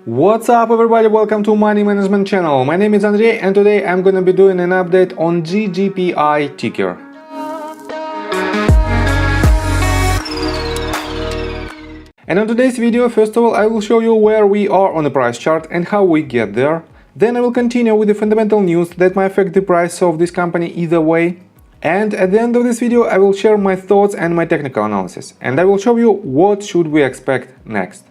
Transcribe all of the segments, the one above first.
What's up everybody, welcome to Money Management channel. My name is Andrei and today I'm gonna be doing an update on GGPI ticker. And on today's video, first of all, I will show you where we are on the price chart and how we get there. Then I will continue with the fundamental news that might affect the price of this company either way. And at the end of this video, I will share my thoughts and my technical analysis. And I will show you what should we expect next.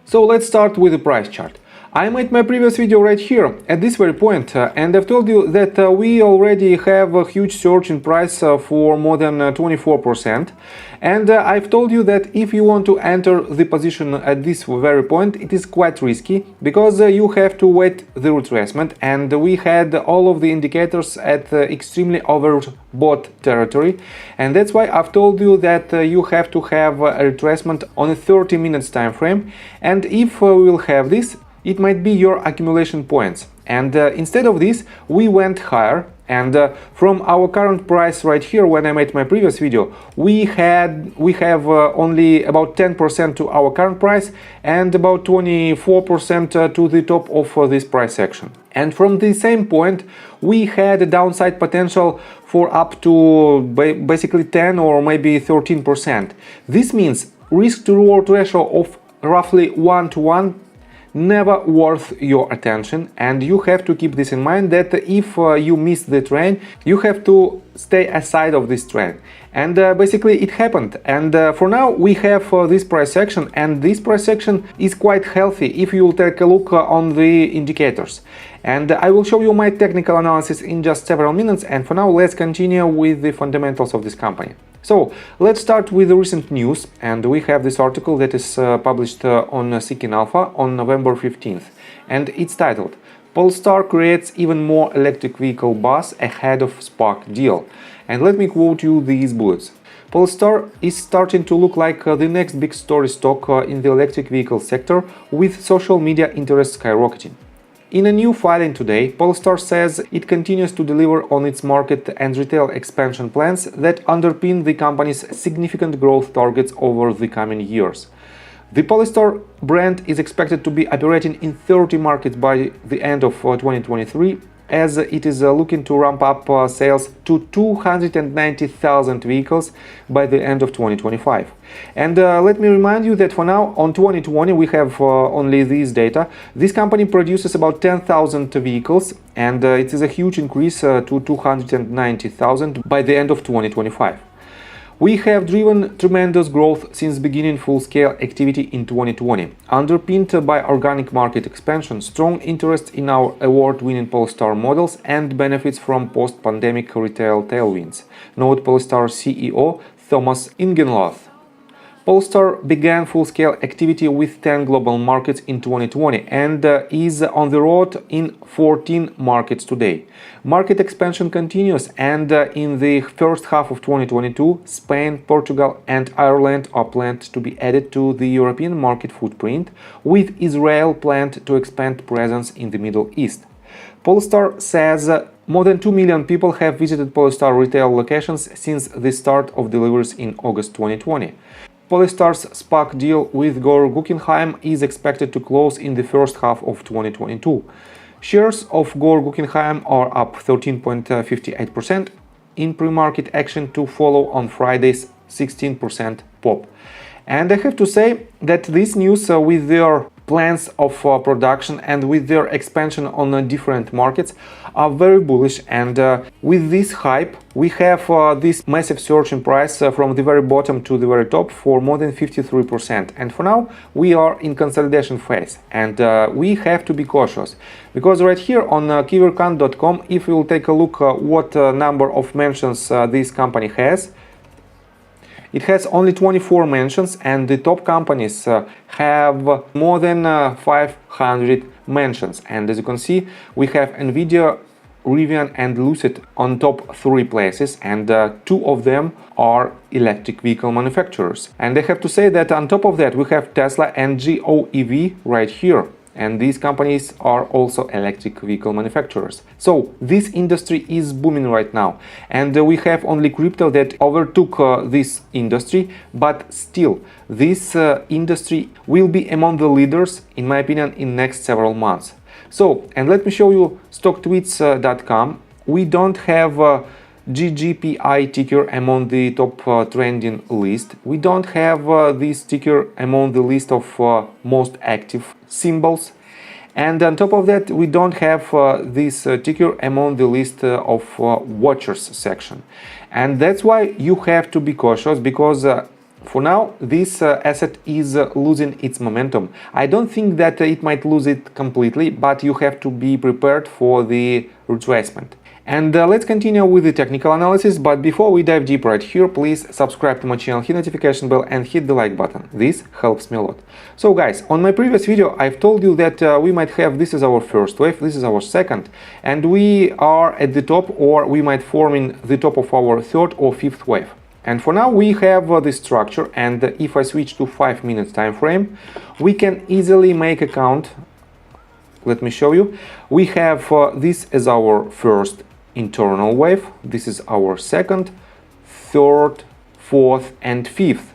So let's start with the price chart. I made my previous video right here at this very point and I've told you that we already have a huge surge in price for more than 24%, and I've told you that if you want to enter the position at this very point, it is quite risky because you have to wait the retracement, and we had all of the indicators at extremely overbought territory, and that's why I've told you that you have to have a retracement on a 30 minutes time frame, and if we will have this, it might be your accumulation points. And instead of this, we went higher, and from our current price right here, when I made my previous video, we have only about 10% to our current price and about 24% to the top of this price section. And from the same point, we had a downside potential for up to basically 10 or maybe 13%. This means risk to reward ratio of roughly 1 to 1, never worth your attention, and you have to keep this in mind that if you miss the train, you have to stay aside of this train. And basically it happened, and for now we have this price section, and this price section is quite healthy if you will take a look on the indicators. And I will show you my technical analysis in just several minutes, and for now let's continue with the fundamentals of this company. So let's start with the recent news, and we have this article that is published on Seeking Alpha on November 15th, and it's titled "Polestar creates even more electric vehicle buzz ahead of SPAC deal." And let me quote you these bullets. Polestar is starting to look like the next big story stock in the electric vehicle sector, with social media interest skyrocketing. In a new filing today, Polestar says it continues to deliver on its market and retail expansion plans that underpin the company's significant growth targets over the coming years. The Polestar brand is expected to be operating in 30 markets by the end of 2023, as it is looking to ramp up sales to 290,000 vehicles by the end of 2025. And let me remind you that for now, on 2020, we have only these data. This company produces about 10,000 vehicles, and it is a huge increase to 290,000 by the end of 2025. We have driven tremendous growth since beginning full-scale activity in 2020, underpinned by organic market expansion, strong interest in our award-winning Polestar models, and benefits from post-pandemic retail tailwinds, noted Polestar CEO Thomas Ingenloth. Polestar began full-scale activity with 10 global markets in 2020 and is on the road in 14 markets today. Market expansion continues, and in the first half of 2022, Spain, Portugal and Ireland are planned to be added to the European market footprint, with Israel planned to expand presence in the Middle East. Polestar says more than 2 million people have visited Polestar retail locations since the start of deliveries in August 2020. Polestar's SPAC deal with Gore Guggenheim is expected to close in the first half of 2022. Shares of Gore Guggenheim are up 13.58% in pre-market action to follow on Friday's 16% pop. And I have to say that this news with their plans of production and with their expansion on different markets are very bullish, and with this hype we have this massive surge in price from the very bottom to the very top for more than 53%, and for now we are in consolidation phase, and we have to be cautious because right here on KiverCan.com, if you will take a look what number of mentions this company has, it has only 24 mentions, and the top companies have more than 500 mentions. And as you can see, we have Nvidia, Rivian and Lucid on top 3 places, and 2 of them are electric vehicle manufacturers. And I have to say that on top of that we have Tesla and GOEV right here. and these companies are also electric vehicle manufacturers. So this industry is booming right now, and we have only crypto that overtook this industry, but still this industry will be among the leaders, in my opinion, in next several months. So, and let me show you stocktweets.com. We don't have GGPI ticker among the top trending list. We don't have this ticker among the list of most active symbols, and on top of that we don't have this ticker among the list of watchers section, and that's why you have to be cautious, because for now this asset is losing its momentum. I don't think that it might lose it completely, but you have to be prepared for the retracement. And let's continue with the technical analysis, but before we dive deep right here, please subscribe to my channel, hit notification bell and hit the like button. This helps me a lot. So guys, on my previous video I've told you that we might have, this is our first wave, this is our second, and we are at the top, or we might form in the top of our third or fifth wave. And for now we have this structure, and if I switch to 5 minutes time frame, we can easily make a count. Let me show you. We have this as our first internal wave, this is our second, third, fourth and fifth.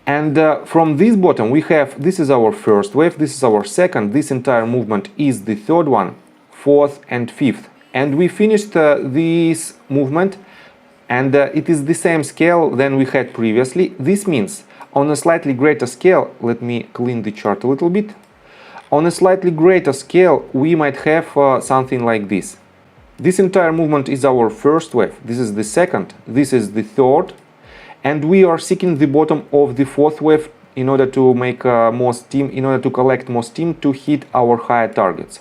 And from this bottom we have, this is our first wave, this is our second, this entire movement is the third one, fourth and fifth. And we finished this movement, and it is the same scale than we had previously. This means on a slightly greater scale, let me clean the chart a little bit, on a slightly greater scale we might have something like this. This entire movement is our first wave, this is the second, this is the third, and we are seeking the bottom of the fourth wave in order to make more steam, in order to collect more steam to hit our higher targets.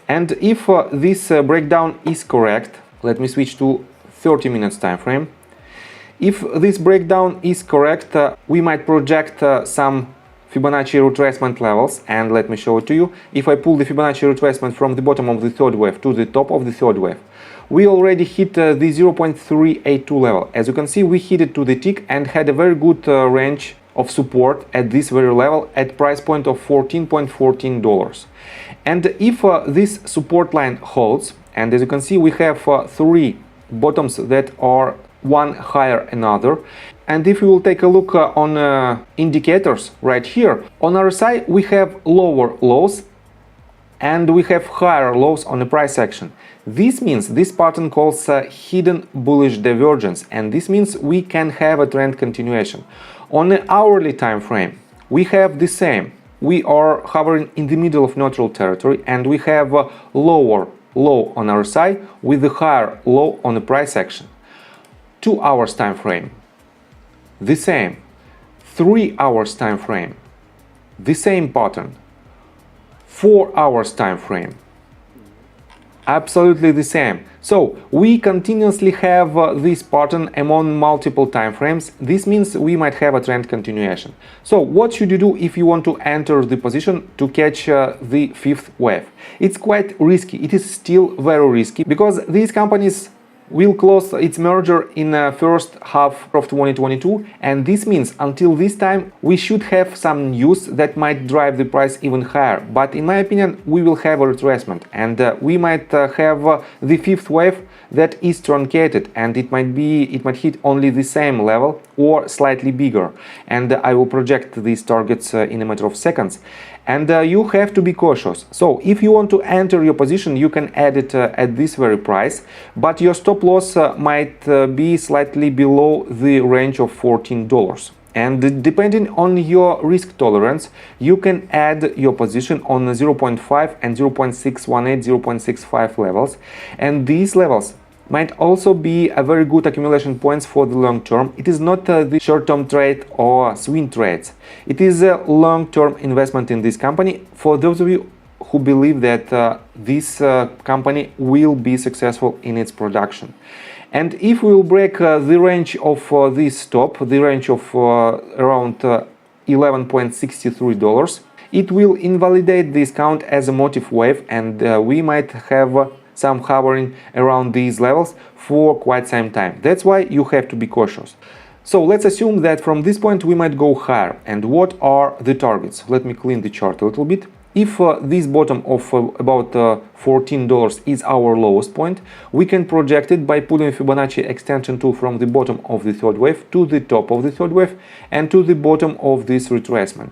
And if this breakdown is correct, let me switch to 30 minutes time frame. If this breakdown is correct, we might project some Fibonacci retracement levels, and let me show it to you. If I pull the Fibonacci retracement from the bottom of the third wave to the top of the third wave, we already hit the 0.382 level. As you can see, we hit it to the tick and had a very good range of support at this very level at price point of $14.14. And if this support line holds, and as you can see we have three bottoms that are one higher another, and if we will take a look on indicators right here, on our side we have lower lows and we have higher lows on the price action. This means this pattern calls hidden bullish divergence, and this means we can have a trend continuation. On the hourly time frame we have the same. We are hovering in the middle of neutral territory, and we have a lower low on our side with the higher low on the price action. 2 hours time frame, the same. 3 hours time frame, the same pattern. 4 hours time frame, absolutely the same. So we continuously have this pattern among multiple time frames. This means we might have a trend continuation. So what should you do if you want to enter the position to catch the fifth wave? It's quite risky. It is still very risky because these companies will close its merger in first half of 2022, and this means until this time we should have some news that might drive the price even higher. But in my opinion we will have a retracement, and we might have the fifth wave that is truncated, and it might hit only the same level or slightly bigger, and I will project these targets in a matter of seconds. And you have to be cautious. So if you want to enter your position, you can add it at this very price, but your stop loss might be slightly below the range of $14. And depending on your risk tolerance, you can add your position on 0.5 and 0.618, 0.65 levels. And these levels might also be a very good accumulation points for the long term. It is not the short-term trade or swing trades. It is a long-term investment in this company for those of you who believe that this company will be successful in its production. And if we will break the range of this stop, the range of around $11.63, it will invalidate this count as a motive wave, and we might have some hovering around these levels for quite some time. That's why you have to be cautious. So let's assume that from this point we might go higher. And what are the targets? Let me clean the chart a little bit. if this bottom of about $14 is our lowest point, we can project it by pulling Fibonacci extension tool from the bottom of the third wave to the top of the third wave and to the bottom of this retracement.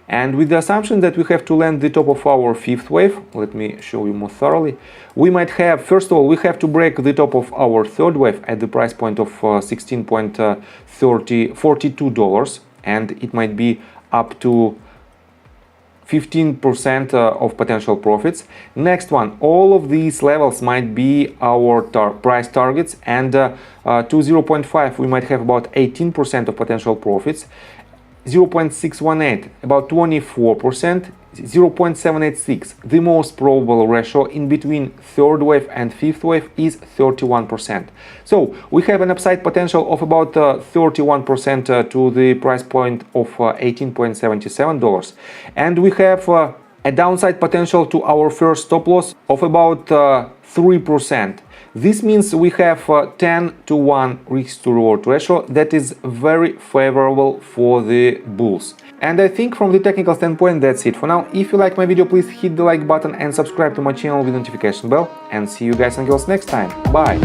And with the assumption that we have to land the top of our fifth wave, let me show you more thoroughly, we might have, first of all, we have to break the top of our third wave at the price point of $16.42, and it might be up to 15% of potential profits. Next one, all of these levels might be our price targets, and to 0.5 we might have about 18% of potential profits. 0.618 about 24%, 0.786 the most probable ratio in between third wave and fifth wave is 31%. So we have an upside potential of about 31% to the price point of $18.77, and we have a downside potential to our first stop loss of about 3%. This means we have 10-to-1 risk to reward ratio that is very favorable for the bulls. And I think from the technical standpoint that's it for now. If you like my video, please hit the like button and subscribe to my channel with notification bell, and see you guys and girls next time. Bye!